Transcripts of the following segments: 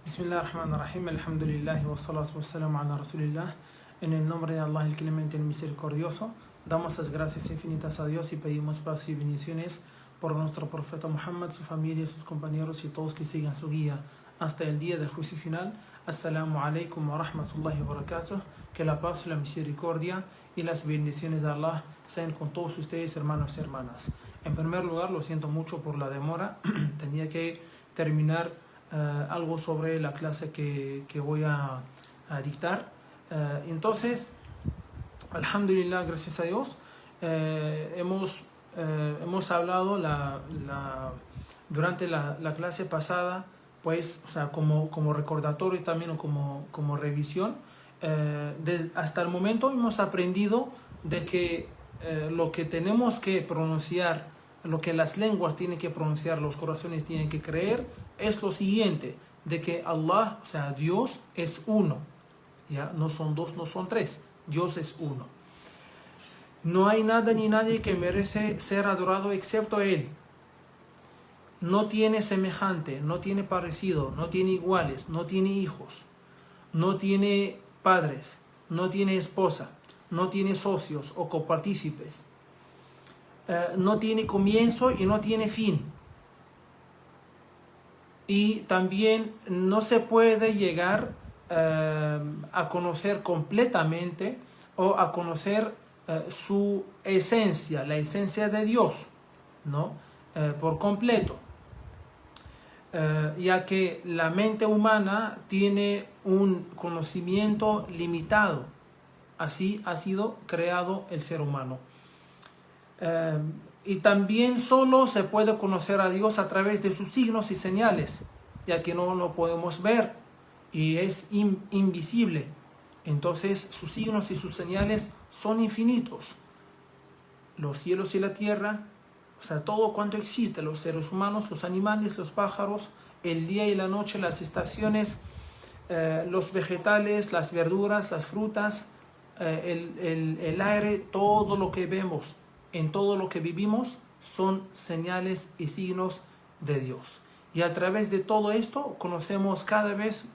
Bismillahirrahmanirrahim, alhamdulillah wa salatu wa salam ala rasulillah. En el nombre de Allah, el clemente, el misericordioso, damos las gracias infinitas a Dios y pedimos paz y bendiciones por nuestro profeta Muhammad, su familia, sus compañeros y todos que sigan su guía hasta el día del juicio final. Assalamu alaikum wa rahmatullahi wa barakatuh. Que la paz, la misericordia y las bendiciones de Allah sean con todos ustedes, hermanos y hermanas. En primer lugar, lo siento mucho por la demora. Tenía que terminar algo sobre la clase que voy a dictar. Entonces, alhamdulillah, gracias a Dios, hemos hablado durante la clase pasada, pues, o sea, como recordatorio y también como revisión. Hasta el momento hemos aprendido de que lo que tenemos que pronunciar, lo que las lenguas tienen que pronunciar, los corazones tienen que creer, es lo siguiente, de que Allah, o sea, Dios es uno, ¿ya? No son dos, no son tres, Dios es uno. No hay nada ni nadie que merece ser adorado excepto Él. No tiene semejante, no tiene parecido, no tiene iguales, no tiene hijos, no tiene padres, no tiene esposa, no tiene socios o copartícipes, no tiene comienzo y no tiene fin. Y también no se puede llegar a conocer completamente o a conocer su esencia, la esencia de Dios, ¿no? Por completo. Ya que la mente humana tiene un conocimiento limitado. Así ha sido creado el ser humano. Y también solo se puede conocer a Dios a través de sus signos y señales, ya que no lo podemos ver y es invisible. Entonces sus signos y sus señales son infinitos. Los cielos y la tierra, o sea, todo cuanto existe, los seres humanos, los animales, los pájaros, el día y la noche, las estaciones, los vegetales, las verduras, las frutas, el aire, todo lo que vemos, en todo lo que vivimos, son señales y signos de Dios. Y a través de todo esto conocemos cada vez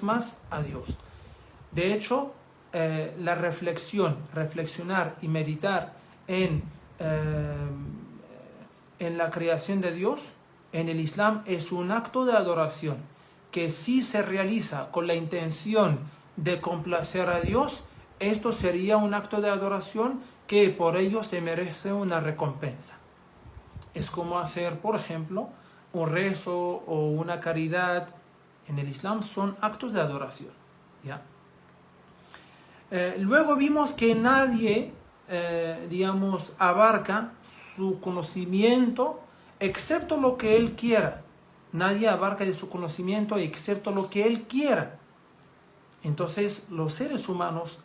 más a Dios. De hecho, la reflexionar y meditar en la creación de Dios, en el Islam, es un acto de adoración que si se realiza con la intención de complacer a Dios, esto sería un acto de adoración que por ello se merece una recompensa. Es como hacer, por ejemplo, un rezo o una caridad. En el Islam son actos de adoración, ¿ya? Luego vimos que nadie, abarca su conocimiento excepto lo que él quiera. Nadie abarca de su conocimiento excepto lo que él quiera. Entonces, los seres humanos,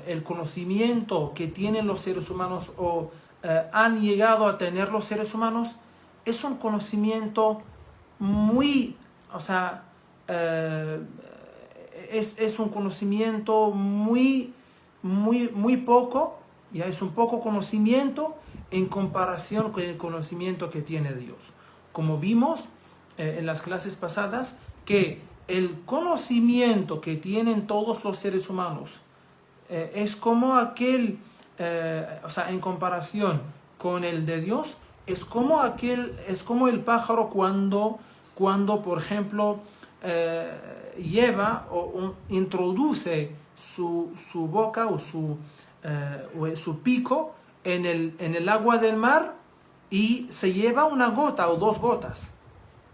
el conocimiento que tienen los seres humanos o han llegado a tener los seres humanos es un conocimiento muy, o sea, es un conocimiento muy poco, ya es un poco conocimiento en comparación con el conocimiento que tiene Dios. Como vimos en las clases pasadas, que el conocimiento que tienen todos los seres humanos es como aquel, o sea, en comparación con el de Dios, es como el pájaro cuando por ejemplo, lleva o introduce su boca o su pico en el agua del mar y se lleva una gota o dos gotas.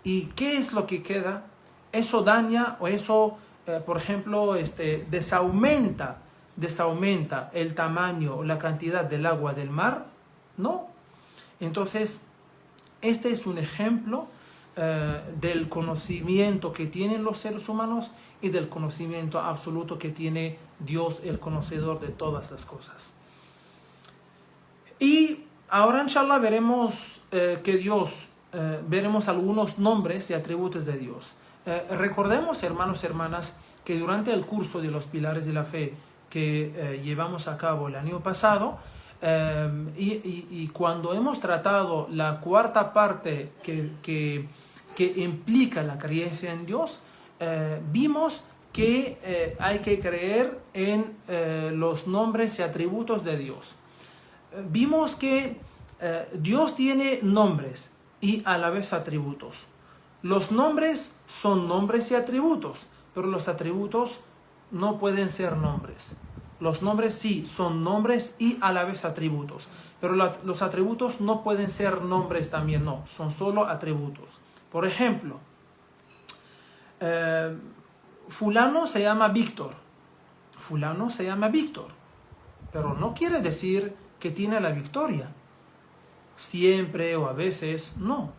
¿Y qué es lo que queda? Eso daña o eso, por ejemplo, desaumenta el tamaño o la cantidad del agua del mar, ¿no? Entonces, este es un ejemplo del conocimiento que tienen los seres humanos y del conocimiento absoluto que tiene Dios, el conocedor de todas las cosas. Y ahora, inshallah, veremos veremos algunos nombres y atributos de Dios. Recordemos, hermanos y hermanas, que durante el curso de los pilares de la fe que llevamos a cabo el año pasado, y cuando hemos tratado la cuarta parte que implica la creencia en Dios, vimos que hay que creer en los nombres y atributos de Dios. Vimos que Dios tiene nombres y a la vez atributos. Los nombres son nombres y atributos, pero los atributos no pueden ser nombres. Los nombres sí son nombres y a la vez atributos, pero los atributos no pueden ser nombres también, no, son solo atributos. Por ejemplo, fulano se llama Víctor. Fulano se llama Víctor, pero no quiere decir que tiene la victoria. Siempre o a veces, no.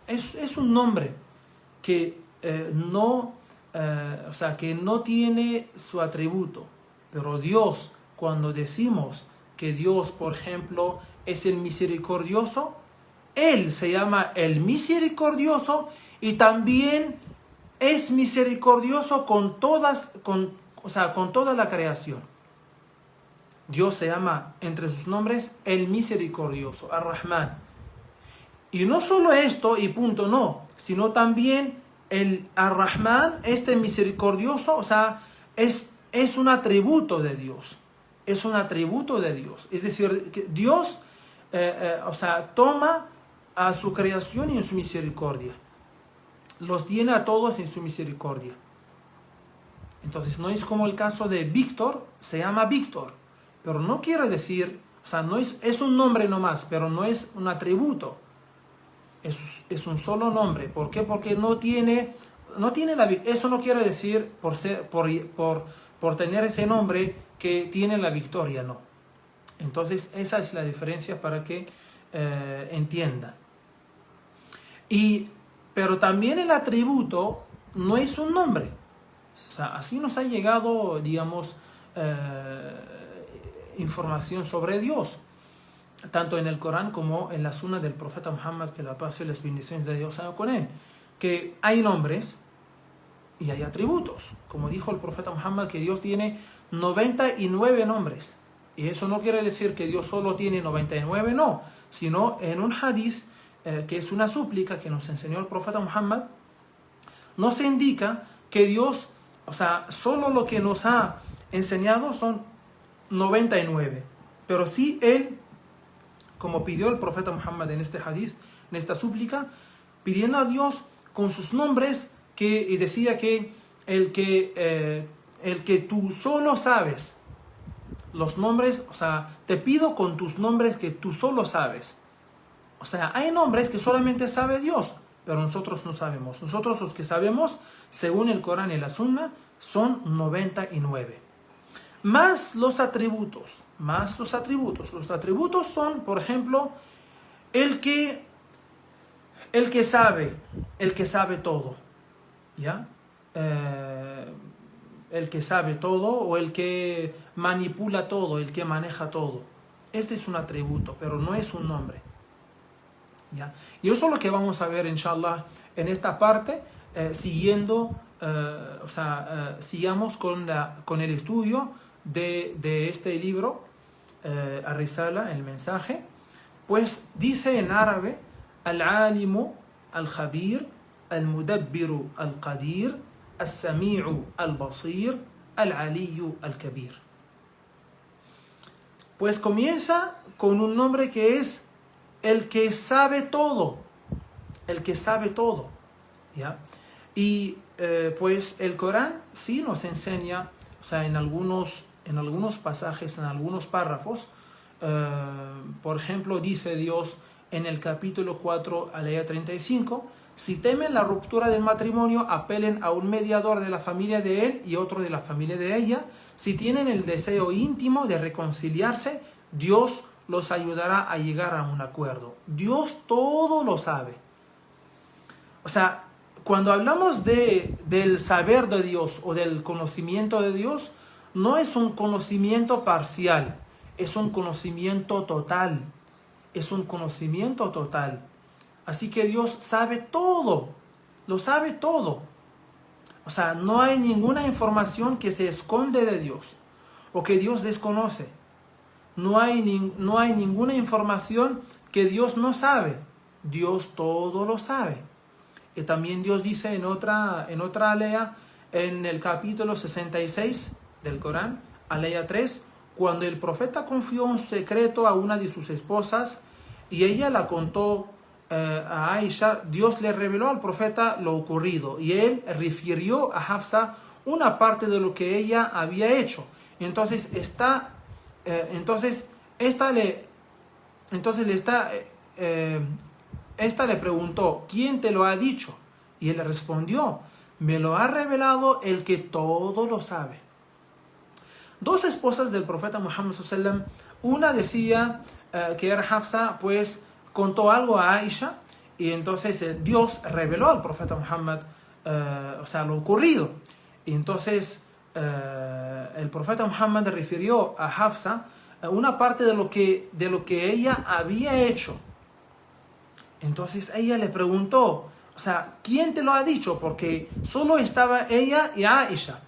Es un nombre que que no tiene su atributo. Pero Dios, cuando decimos que Dios, por ejemplo, es el misericordioso, Él se llama el misericordioso y también es misericordioso con toda la creación. Dios se llama entre sus nombres el misericordioso, Ar-Rahman. Y no solo esto y punto, no, sino también el Ar-Rahman, este misericordioso, es un atributo de Dios. Es un atributo de Dios. Es decir, que Dios toma a su creación y en su misericordia. Los tiene a todos en su misericordia. Entonces no es como el caso de Víctor, se llama Víctor, pero no quiere decir, no es un nombre nomás, pero no es un atributo. Es un solo nombre. ¿Por qué? Porque no tiene eso no quiere decir por tener ese nombre que tiene la victoria, no. Entonces esa es la diferencia para que entiendan. Pero también el atributo no es un nombre. Así nos ha llegado, digamos, información sobre Dios, tanto en el Corán como en la Sunna del profeta Muhammad, que la paz y las bendiciones de Dios sean con él, que hay nombres y hay atributos. Como dijo el profeta Muhammad, que Dios tiene 99 nombres. Y eso no quiere decir que Dios solo tiene 99, no, sino en un hadith, que es una súplica que nos enseñó el profeta Muhammad, nos indica que Dios, solo lo que nos ha enseñado son 99. Pero sí Él, como pidió el profeta Muhammad en este hadith, en esta súplica, pidiendo a Dios con sus nombres, y decía que el que tú solo sabes los nombres, te pido con tus nombres que tú solo sabes. Hay nombres que solamente sabe Dios, pero nosotros no sabemos. Nosotros los que sabemos, según el Corán y la Sunna, son 99. Más los atributos. Los atributos son, por ejemplo, el que sabe todo, ¿ya? El que sabe todo, o el que manipula todo, el que maneja todo. Este es un atributo, pero no es un nombre, ¿ya? Y eso es lo que vamos a ver, inshallah, en esta parte, sigamos con el estudio de este libro, Ar-Risala, el mensaje. Pues dice en árabe: Al-Alimu Al-Khabir Al-Mudabbiru Al-Qadir Al-Sami'u Al-Basir Al-Aliyu Al-Kabir. Pues comienza con un nombre que es el que sabe todo. El que sabe todo, ¿ya? Y pues el Corán sí nos enseña, en algunos pasajes, en algunos párrafos, por ejemplo, dice Dios en el capítulo 4, aleya 35, si temen la ruptura del matrimonio, apelen a un mediador de la familia de él y otro de la familia de ella. Si tienen el deseo íntimo de reconciliarse, Dios los ayudará a llegar a un acuerdo. Dios todo lo sabe. Cuando hablamos del saber de Dios o del conocimiento de Dios, no es un conocimiento parcial, es un conocimiento total. Es un conocimiento total. Así que Dios sabe todo, lo sabe todo. No hay ninguna información que se esconde de Dios o que Dios desconoce. No hay ninguna información que Dios no sabe. Dios todo lo sabe. Y también Dios dice en otra alea, en el capítulo 66 del Corán, alea 3, cuando el profeta confió un secreto a una de sus esposas y ella la contó a Aisha, Dios le reveló al profeta lo ocurrido y él refirió a Hafsa una parte de lo que ella había hecho. Entonces esta le preguntó, ¿quién te lo ha dicho? Y él respondió, me lo ha revelado el que todo lo sabe. Dos esposas del profeta Muhammad sallallahu alaihi wasallam, una decía que era Hafsa, pues contó algo a Aisha y entonces Dios reveló al profeta Muhammad lo ocurrido. Y entonces el profeta Muhammad refirió a Hafsa una parte de lo que ella había hecho. Entonces ella le preguntó, ¿quién te lo ha dicho? Porque solo estaba ella y Aisha.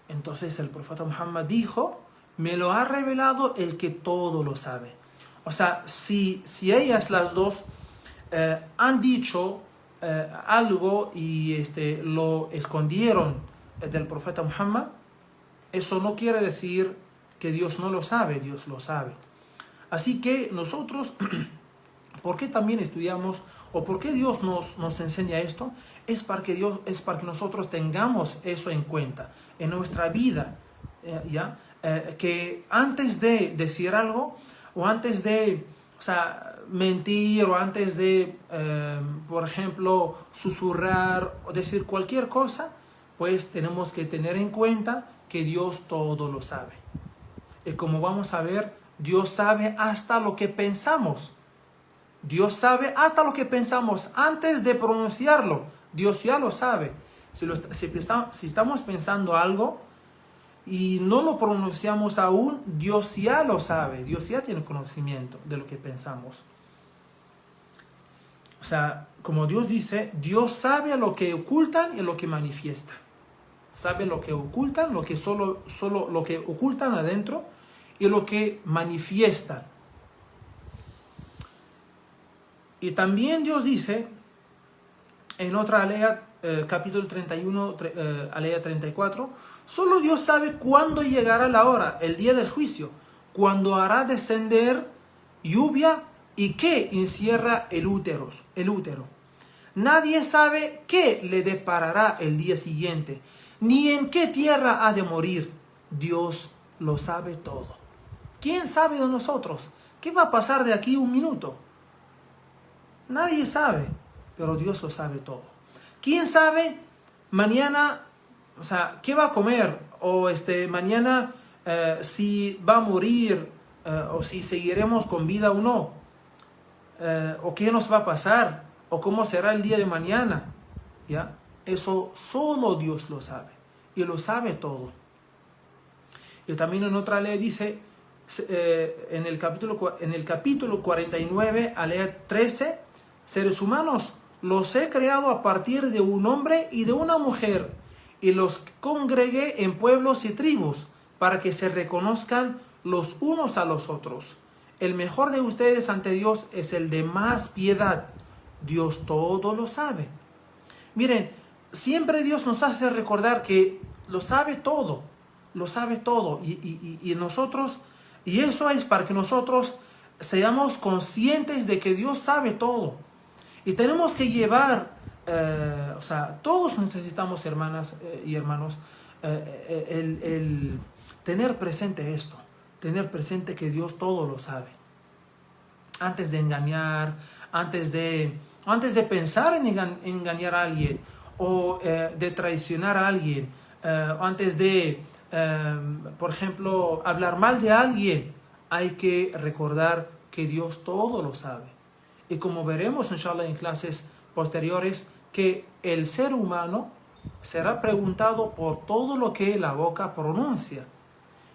Entonces el profeta Muhammad dijo, me lo ha revelado el que todo lo sabe. Si ellas las dos han dicho algo y lo escondieron del profeta Muhammad, eso no quiere decir que Dios no lo sabe, Dios lo sabe. Así que nosotros, ¿por qué también estudiamos o por qué Dios nos enseña esto? Es para que nosotros tengamos eso en cuenta en nuestra vida, que antes de decir algo o antes de mentir o antes de, por ejemplo, susurrar o decir cualquier cosa, pues tenemos que tener en cuenta que Dios todo lo sabe. Y como vamos a ver, Dios sabe hasta lo que pensamos. Dios sabe hasta lo que pensamos antes de pronunciarlo. Dios ya lo sabe. Si estamos pensando algo y no lo pronunciamos aún, Dios ya lo sabe. Dios ya tiene conocimiento de lo que pensamos. Como Dios dice, Dios sabe lo que ocultan y lo que manifiestan. Sabe lo que ocultan, lo que solo lo que ocultan adentro y lo que manifiestan. Y también Dios dice en otra alea, capítulo 31, alea 34, solo Dios sabe cuándo llegará la hora, el día del juicio, cuando hará descender lluvia y qué encierra el útero. Nadie sabe qué le deparará el día siguiente, ni en qué tierra ha de morir. Dios lo sabe todo. ¿Quién sabe de nosotros? ¿Qué va a pasar de aquí un minuto? Nadie sabe, pero Dios lo sabe todo. ¿Quién sabe mañana, qué va a comer? O mañana si va a morir, o si seguiremos con vida o no. O qué nos va a pasar, o cómo será el día de mañana. ¿Ya? Eso solo Dios lo sabe. Y lo sabe todo. Y también en otra ley dice, en el capítulo 49, alea 13, seres humanos los he creado a partir de un hombre y de una mujer, y los congregué en pueblos y tribus, para que se reconozcan los unos a los otros. El mejor de ustedes ante Dios es el de más piedad. Dios todo lo sabe. Miren, siempre Dios nos hace recordar que lo sabe todo. Lo sabe todo. Y nosotros, y eso es para que nosotros seamos conscientes de que Dios sabe todo. Y tenemos que llevar, todos necesitamos, hermanas y hermanos, el tener presente esto, tener presente que Dios todo lo sabe. Antes de engañar, antes de pensar en engañar a alguien, o de traicionar a alguien, antes de, por ejemplo, hablar mal de alguien, hay que recordar que Dios todo lo sabe. Y como veremos, inshallah, en clases posteriores, que el ser humano será preguntado por todo lo que la boca pronuncia,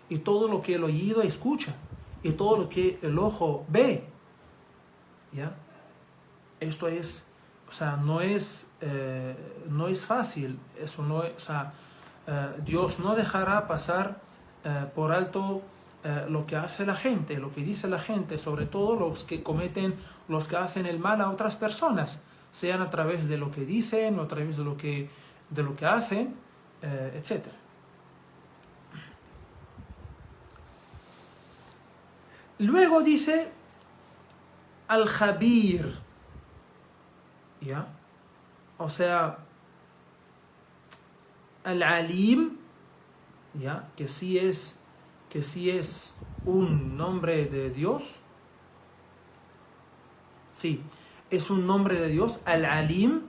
y todo lo que el oído escucha, y todo lo que el ojo ve. ¿Ya? Esto es, no es fácil. Eso no es, Dios no dejará pasar por alto lo que hace la gente, lo que dice la gente, sobre todo los que hacen el mal a otras personas, sean a través de lo que dicen o a través de lo que hacen, etc. Luego dice al-Khabir, ¿ya? O sea, al-Alim, ¿ya? Que sí es un nombre de Dios. Sí, es un nombre de Dios, al-Alim,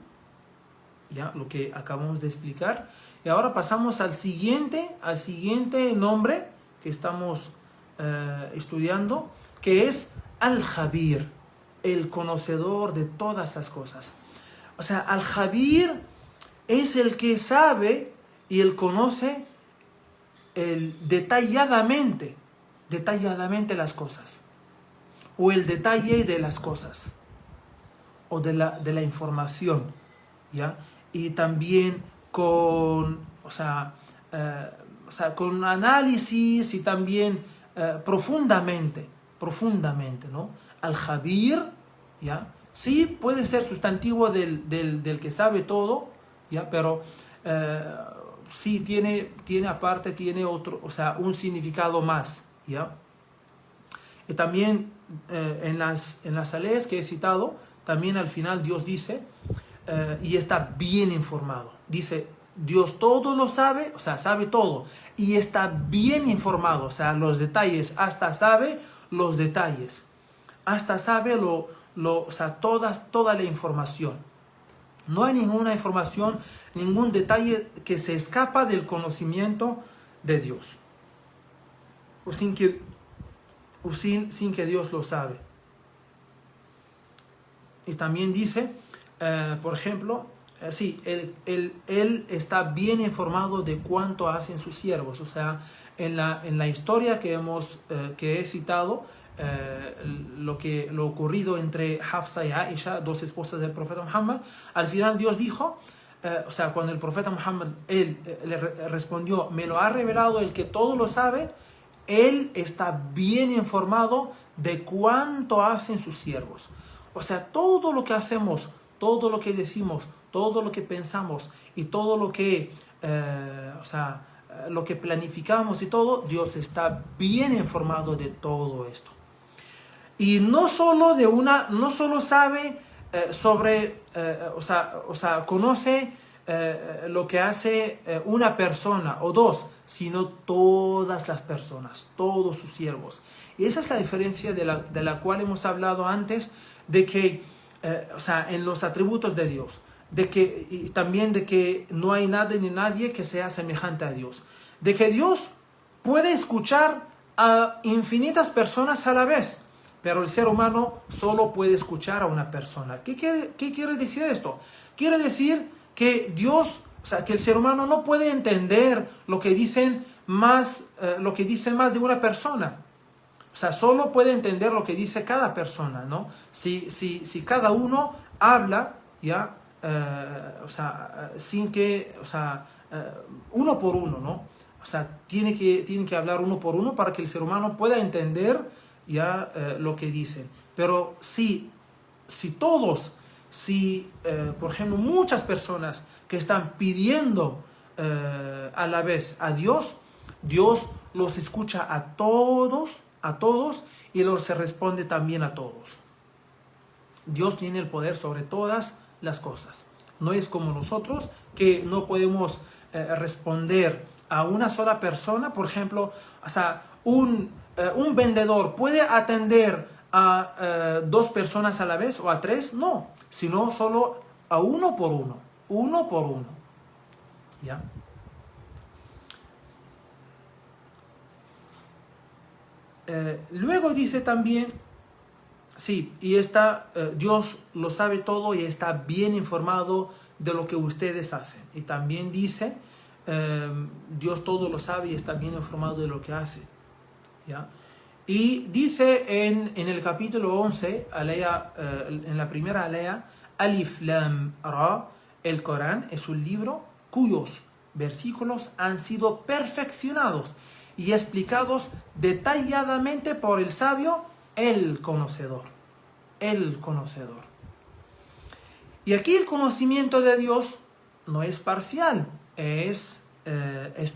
¿ya? Lo que acabamos de explicar. Y ahora pasamos al siguiente nombre que estamos estudiando, que es al-Khabir, el conocedor de todas las cosas. O sea, al-Khabir es el que sabe y él conoce detalladamente las cosas, o el detalle de las cosas, o de la información, ¿ya? Y también con análisis y también profundamente, ¿no? Al-Khabir, ¿ya? Sí, puede ser sustantivo del que sabe todo, ¿ya? Pero sí tiene otro, o sea, un significado más, ¿ya? Y también en las aleyas que he citado, también al final Dios dice, y está bien informado. Dice, Dios todo lo sabe, o sea, sabe todo, y está bien informado, o sea, los detalles, hasta sabe los detalles, hasta sabe o sea, toda la información. No hay ninguna información, ningún detalle que se escapa del conocimiento de Dios, o sin que Dios lo sabe. Y también dice, por ejemplo, sí, él está bien informado de cuánto hacen sus siervos. O sea, en la historia que he citado, lo ocurrido entre Hafsa y Aisha, dos esposas del profeta Muhammad, al final Dios dijo, o sea, cuando el profeta Muhammad, él le respondió, me lo ha revelado el que todo lo sabe, él está bien informado de cuánto hacen sus siervos. O sea, todo lo que hacemos, todo lo que decimos, todo lo que pensamos y todo lo que, lo que planificamos y todo, Dios está bien informado de todo esto. Y no solo sabe conoce lo que hace una persona o dos, sino todas las personas, todos sus siervos. Y esa es la diferencia de la cual hemos hablado antes, de que, en los atributos de Dios, y también de que no hay nada ni nadie que sea semejante a Dios, de que Dios puede escuchar a infinitas personas a la vez, pero el ser humano solo puede escuchar a una persona. ¿Qué quiere decir esto? Quiere decir que Dios, que el ser humano no puede entender lo que dicen más de una persona. O sea, solo puede entender lo que dice cada persona, ¿no? Si cada uno habla, ¿ya? Uno por uno, ¿no? O sea, tiene que hablar uno por uno para que el ser humano pueda entender ya lo que dicen. Pero por ejemplo, muchas personas que están pidiendo a la vez a Dios, Dios los escucha a todos y se responde también a todos. Dios tiene el poder sobre todas las cosas. No es como nosotros, que no podemos responder a una sola persona. Por ejemplo, un vendedor puede atender a dos personas a la vez o a tres, no, sino solo a uno por uno, ¿ya? Luego dice también, sí, y Dios lo sabe todo y está bien informado de lo que ustedes hacen. Y también dice, Dios todo lo sabe y está bien informado de lo que hacen, ¿ya? Y dice en el capítulo 11, en la primera alea, Alif Lam Ra, el Corán es un libro cuyos versículos han sido perfeccionados y explicados detalladamente por el sabio, el conocedor. Y aquí el conocimiento de Dios no es parcial, es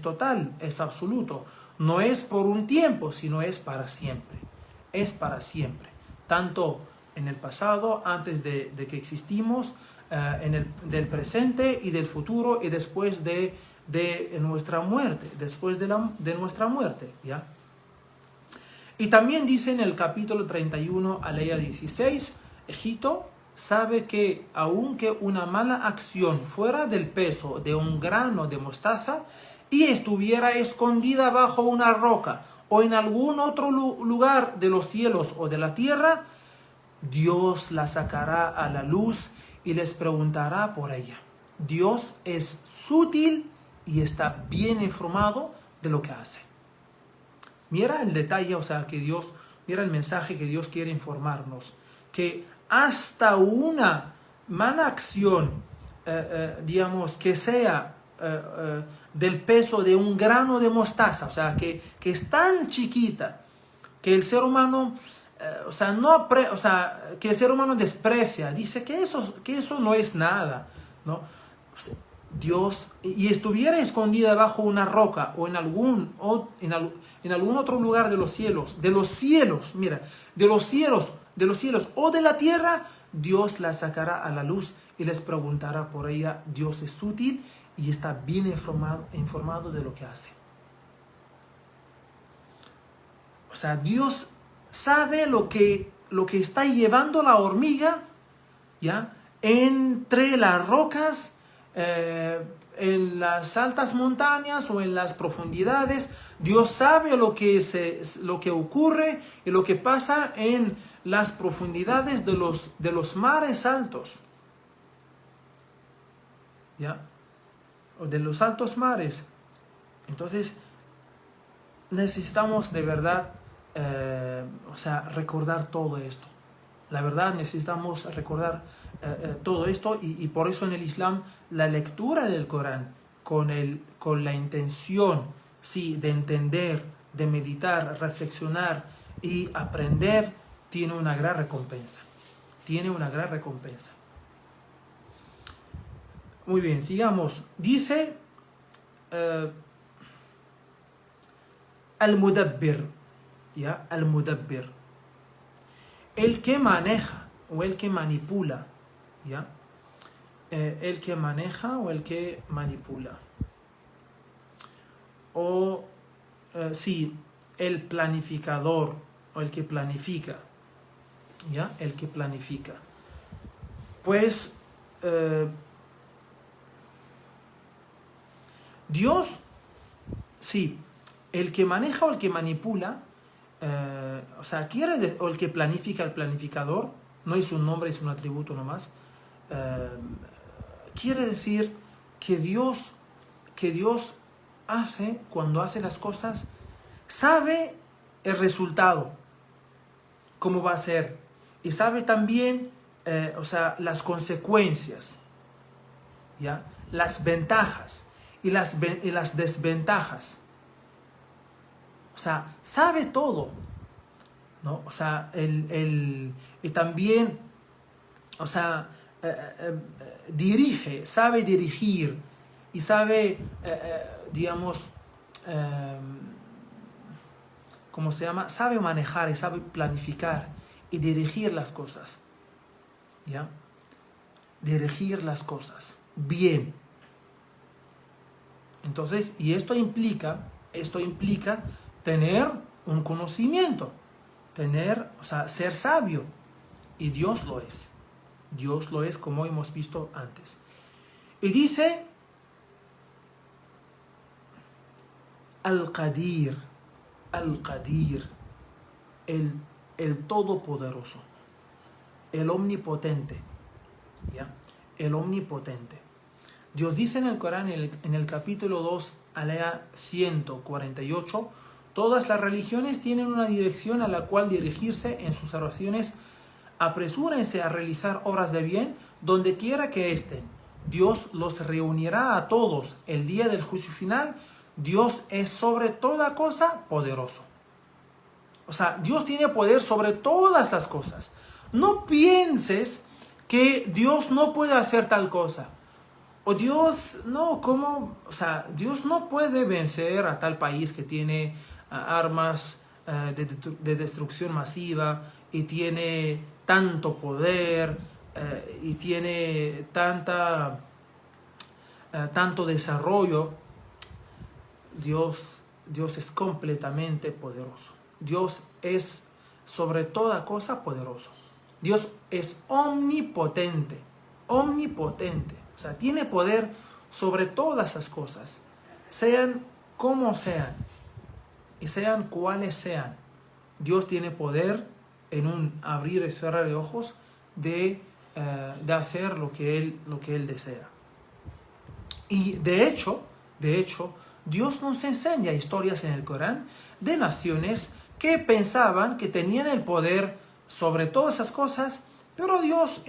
total, es absoluto. No es por un tiempo, sino es para siempre. Es para siempre. Tanto en el pasado, antes de que existimos, del presente y del futuro, y después de nuestra muerte, después de nuestra muerte, ¿ya? Y también dice en el capítulo 31, aleya 16, Egipto sabe que aunque una mala acción fuera del peso de un grano de mostaza y estuviera escondida bajo una roca o en algún otro lugar de los cielos o de la tierra, Dios la sacará a la luz y les preguntará por ella. Dios es sutil y está bien informado de lo que hace. Mira el detalle, o sea, que Dios, mira el mensaje que Dios quiere informarnos, que hasta una mala acción, digamos, que sea del peso de un grano de mostaza, o sea, que es tan chiquita que el ser humano, que el ser humano desprecia, dice que eso no es nada, ¿no? O sea, Dios, y estuviera escondida bajo una roca o en algún otro lugar de los cielos, mira, de los cielos o de la tierra, Dios la sacará a la luz y les preguntará por ella. Dios es útil y está bien informado de lo que hace. O sea, Dios sabe lo que está llevando la hormiga, ¿ya?, entre las rocas, en las altas montañas o en las profundidades. Dios sabe lo que ocurre y lo que pasa en las profundidades de los mares altos, ¿ya?, o de los altos mares. Entonces necesitamos de verdad recordar todo esto. La verdad, necesitamos recordar todo esto, y por eso en el Islam la lectura del Corán con la intención, sí, de entender, de meditar, reflexionar y aprender, tiene una gran recompensa. Tiene una gran recompensa. Muy bien, sigamos. Dice Al-Mudabbir, ¿ya? Al-Mudabbir, el que maneja o el que manipula, ¿ya? El que maneja o el que manipula. O, sí, el planificador o el que planifica, ¿ya? El que planifica. Pues Dios, sí, el que maneja o el que manipula, o el que planifica, el planificador, no es un nombre, es un atributo nomás. Quiere decir que Dios hace, cuando hace las cosas, sabe el resultado, cómo va a ser, y sabe también las consecuencias, ¿ya?, las ventajas y las desventajas. O sea, sabe todo, ¿no? O sea, y también, sabe dirigir y sabe, ¿cómo se llama? Sabe manejar y sabe planificar y dirigir las cosas, ¿ya? Dirigir las cosas bien. Entonces, y esto implica tener un conocimiento, ser sabio, y Dios lo es, como hemos visto antes. Y dice Al-Qadir, el todopoderoso, el omnipotente, ¿ya? El omnipotente. Dios dice en el Corán, en el capítulo 2, aleya 148, todas las religiones tienen una dirección a la cual dirigirse en sus oraciones. Apresúrense a realizar obras de bien donde quiera que estén. Dios los reunirá a todos el día del juicio final. Dios es sobre toda cosa poderoso. O sea, Dios tiene poder sobre todas las cosas. No pienses que Dios no puede hacer tal cosa. O Dios, no, ¿cómo? O sea, Dios no puede vencer a tal país que tiene armas de destrucción masiva y tiene tanto poder y tiene tanto desarrollo. Dios es completamente poderoso. Dios es sobre toda cosa poderoso. Dios es omnipotente, omnipotente. O sea, tiene poder sobre todas esas cosas, sean como sean y sean cuales sean. Dios tiene poder en un abrir y cerrar de ojos de hacer lo que Él desea. Y de hecho, Dios nos enseña historias en el Corán de naciones que pensaban que tenían el poder sobre todas esas cosas, pero Dios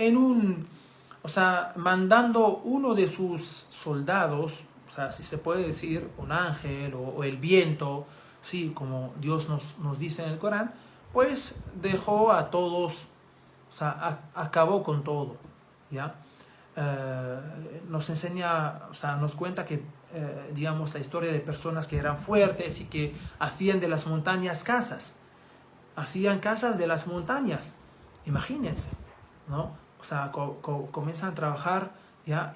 mandando uno de sus soldados, o sea, si se puede decir un ángel o el viento, sí, como Dios nos dice en el Corán, pues dejó a todos, o sea, acabó con todo, ¿ya? Nos enseña, o sea, nos cuenta que, digamos, la historia de personas que eran fuertes y que hacían de las montañas casas. Hacían casas de las montañas. Imagínense, ¿no? O sea, comienzan a trabajar, ¿ya?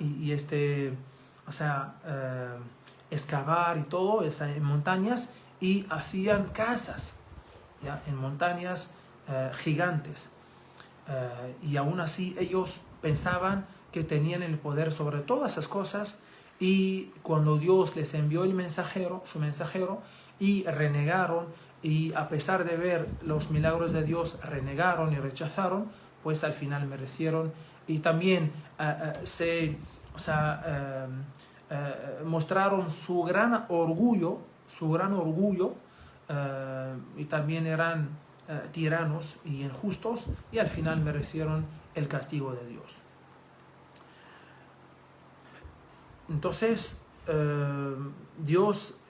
Excavar y todo, en montañas, y hacían casas, ¿ya? En montañas gigantes. Y aún así ellos pensaban que tenían el poder sobre todas esas cosas, y cuando Dios les envió su mensajero, y renegaron, y a pesar de ver los milagros de Dios, renegaron y rechazaron, pues al final merecieron. Y también mostraron su gran orgullo, y también eran tiranos y injustos, y al final merecieron el castigo de Dios. Entonces, Dios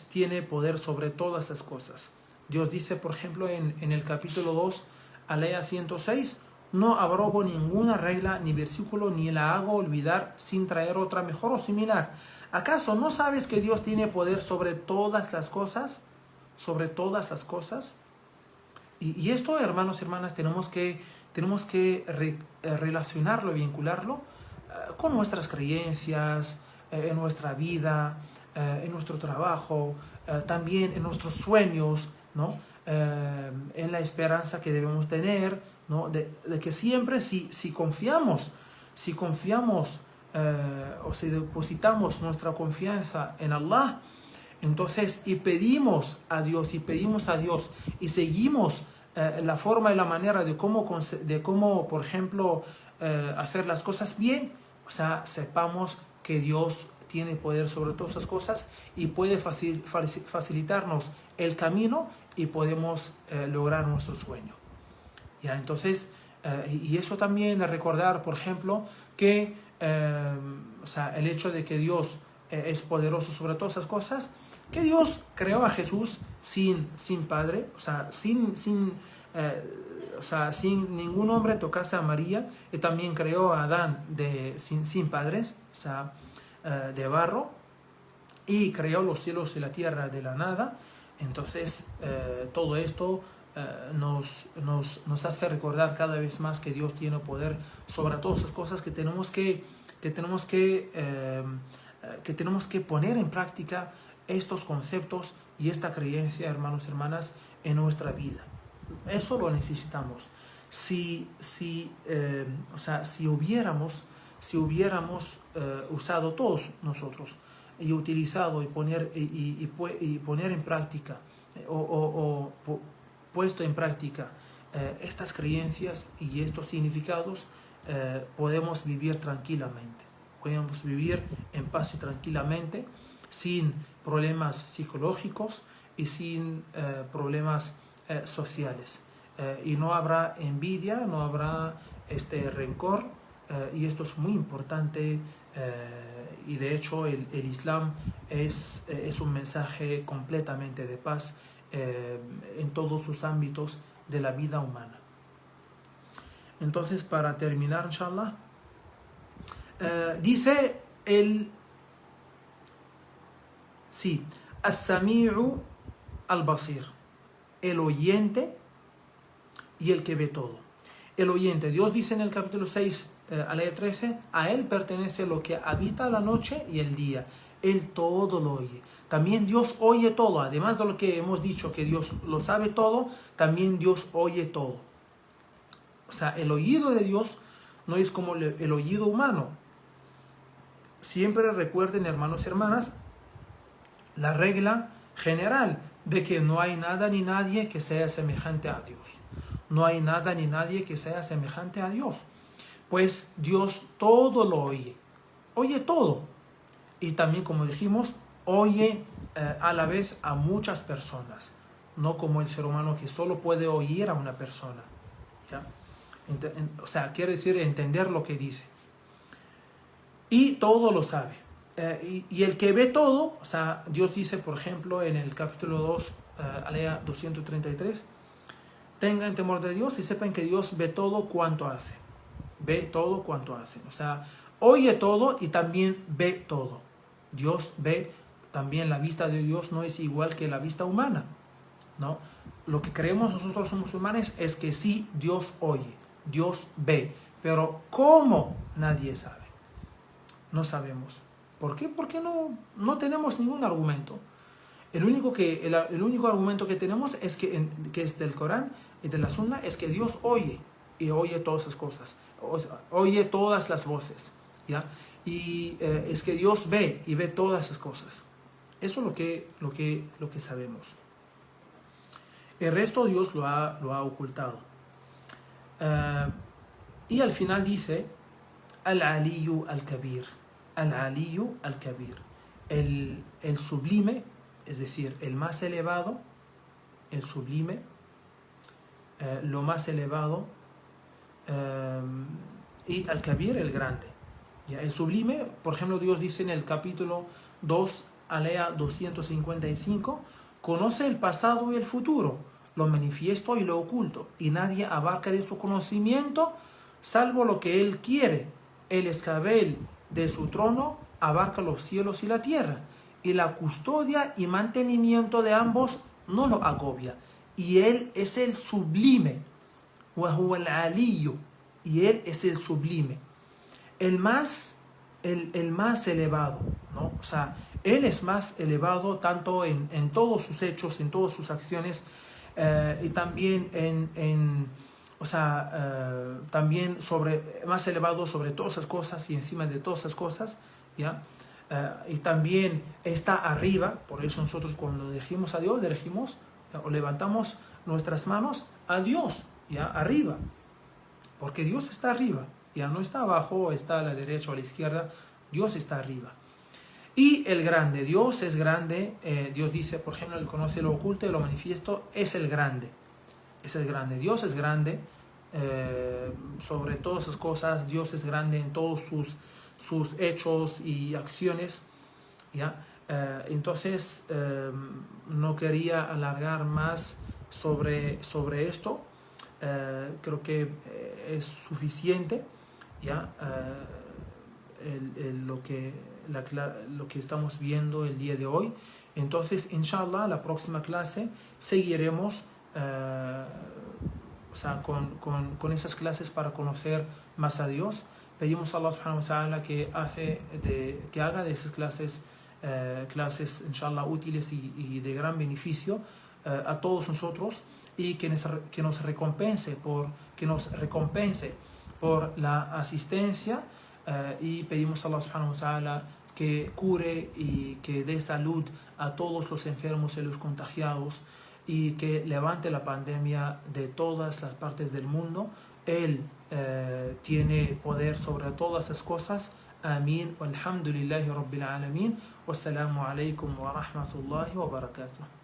tiene poder sobre todas las cosas. Dios dice, por ejemplo, en el capítulo 2, alea 106, no abrogo ninguna regla ni versículo, ni la hago olvidar sin traer otra mejor o similar. ¿Acaso no sabes que Dios tiene poder sobre todas las cosas? Sobre todas las cosas. Y esto, hermanos y hermanas, tenemos que relacionarlo y vincularlo con nuestras creencias, en nuestra vida, en nuestro trabajo, también en nuestros sueños, ¿no? En la esperanza que debemos tener, ¿no? De que siempre si confiamos o si depositamos nuestra confianza en Allah, entonces y pedimos a Dios y seguimos la forma y la manera de cómo por ejemplo, hacer las cosas bien, o sea, sepamos que Dios tiene poder sobre todas esas cosas y puede facilitarnos el camino, y podemos lograr nuestro sueño. ¿Ya? Entonces, y eso también recordar, por ejemplo, que el hecho de que Dios es poderoso sobre todas esas cosas, que Dios creó a Jesús sin padre, sin ningún hombre tocase a María, y también creó a Adán sin padres, de barro, y creó los cielos y la tierra de la nada. Entonces, todo esto nos hace recordar cada vez más que Dios tiene poder sobre todas esas cosas, que tenemos que poner en práctica estos conceptos y esta creencia, hermanos y hermanas, en nuestra vida. Eso lo necesitamos. Si hubiéramos usado todos nosotros y utilizado y poner en práctica puesto en práctica estas creencias y estos significados, podemos vivir tranquilamente, podemos vivir en paz y tranquilamente, sin problemas psicológicos y sin problemas sociales, y no habrá envidia, no habrá rencor, y esto es muy importante, y de hecho el Islam es un mensaje completamente de paz en todos los ámbitos de la vida humana. Entonces, para terminar, inshallah, dice el... Sí, as-sami'u al-basir, el oyente y el que ve todo. El oyente, Dios dice en el capítulo 6, aleya 13, a Él pertenece lo que habita la noche y el día. Él todo lo oye. También Dios oye todo. Además de lo que hemos dicho, que Dios lo sabe todo, también Dios oye todo. O sea, el oído de Dios no es como el oído humano. Siempre recuerden, hermanos y hermanas, la regla general de que no hay nada ni nadie que sea semejante a Dios. No hay nada ni nadie que sea semejante a Dios. Pues Dios todo lo oye. Oye todo. Y también, como dijimos, oye a la vez a muchas personas. No como el ser humano que solo puede oír a una persona. ¿Ya? O sea, quiere decir entender lo que dice. Y todo lo sabe. Y el que ve todo, o sea, Dios dice, por ejemplo, en el capítulo 2, aleya 233, tengan temor de Dios y sepan que Dios ve todo cuanto hace. Ve todo cuanto hace. O sea, oye todo y también ve todo. Dios ve, también la vista de Dios no es igual que la vista humana, ¿no? Lo que creemos nosotros los musulmanes es que sí, Dios oye, Dios ve, pero ¿cómo? Nadie sabe. No sabemos. ¿Por qué? Porque no tenemos ningún argumento. El único argumento que tenemos es que es del Corán y de la Sunna, es que Dios oye y oye todas esas cosas, oye todas las voces, ¿ya? Y es que Dios ve y ve todas esas cosas. Eso es lo que sabemos. El resto Dios lo ha ocultado. Y al final dice al-aliyu al-kabir. Al-aliyu al-kabir. El sublime, es decir, el más elevado, el sublime, lo más elevado, y al-kabir, el grande. ¿Ya? El sublime, por ejemplo, Dios dice en el capítulo 2, aleya 255, conoce el pasado y el futuro, lo manifiesto y lo oculto, y nadie abarca de su conocimiento salvo lo que Él quiere. El escabel de su trono abarca los cielos y la tierra, y la custodia y mantenimiento de ambos no lo agobia. Y Él es el sublime, وَهُوَ الْعَلِيُّ, y Él es el sublime, el más elevado, ¿no? O sea, Él es más elevado tanto en todos sus hechos, en todas sus acciones, y también también más elevado sobre todas esas cosas y encima de todas esas cosas, ¿ya? Y también está arriba. Por eso nosotros cuando dirigimos a Dios, o levantamos nuestras manos a Dios, ¿ya? Arriba, porque Dios está arriba, ya no está abajo, está a la derecha o a la izquierda, Dios está arriba. Y el grande, Dios es grande. Dios dice, por ejemplo, Él conoce lo oculto y lo manifiesto, es el grande. Es el grande. Dios es grande sobre todas esas cosas. Dios es grande en todos sus hechos y acciones, ¿ya? Entonces, no quería alargar más sobre esto. Creo que es suficiente, ¿ya? Lo que estamos viendo el día de hoy. Entonces, inshallah, la próxima clase seguiremos con esas clases para conocer más a Dios. Pedimos a Allah subhanahu wa ta'ala que haga de esas clases inshallah útiles y de gran beneficio a todos nosotros, y que nos recompense por la asistencia, y pedimos a Allah subhanahu wa ta'ala que cure y que dé salud a todos los enfermos y los contagiados, y que levante la pandemia de todas las partes del mundo. Él tiene poder sobre todas esas cosas. Amén. Walhamdulillahi rabbil alamin. Wassalamu alaikum wa rahmatullahi wa barakatuh.